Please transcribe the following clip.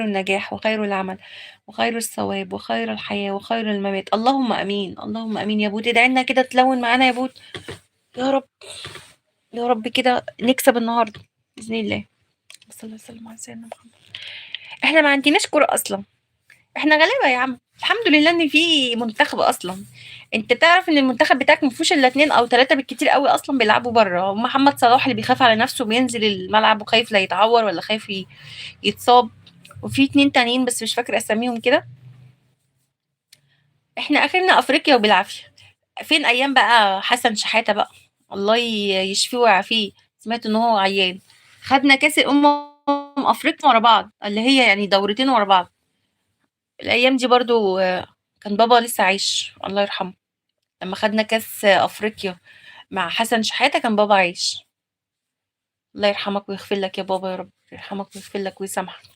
النجاح وخير العمل وخير الثواب وخير الحياة وخير الممات. اللهم آمين، اللهم آمين يا بود. ادعي لنا كده تلوِّن معانا يا بود. يا رب، يا رب كده نكسب النهارده بإذن الله. صلى الله وسلم على سيدنا محمد. إحنا ما عندناش كورة أصلًا، إحنا غلابة يا عم. الحمد لله إن في منتخب أصلًا. أنت تعرف إن المنتخب بتاعك ما فيهوش إلا 2 أو 3 بالكتير أوي أصلًا بيلعبوا برّه، ومحمد صلاح اللي بيخاف على نفسه بينزل الملعب وخايف لا يتعور والّا خايف يتصاب، وفي 2 تانيين بس مش فاكرة أساميهم كده. إحنا آخرنا أفريقيا وبالعافية. فين أيام بقى حسن شحاتة بقى، الله يشفيه ويعافيه. سمعت إن هو عيان. خدنا كأس أفريقيا ورا بعض، اللي هي يعني دورتين ورا بعض. الأيام دي برضه كان بابا لسه عايش الله يرحمه. لمّا خدنا كأس أفريقيا مع حسن شحاتة كان بابا عايش. الله يرحمك ويغفر لك يا بابا، يا رب يرحمك ويغفر لك ويسامحك.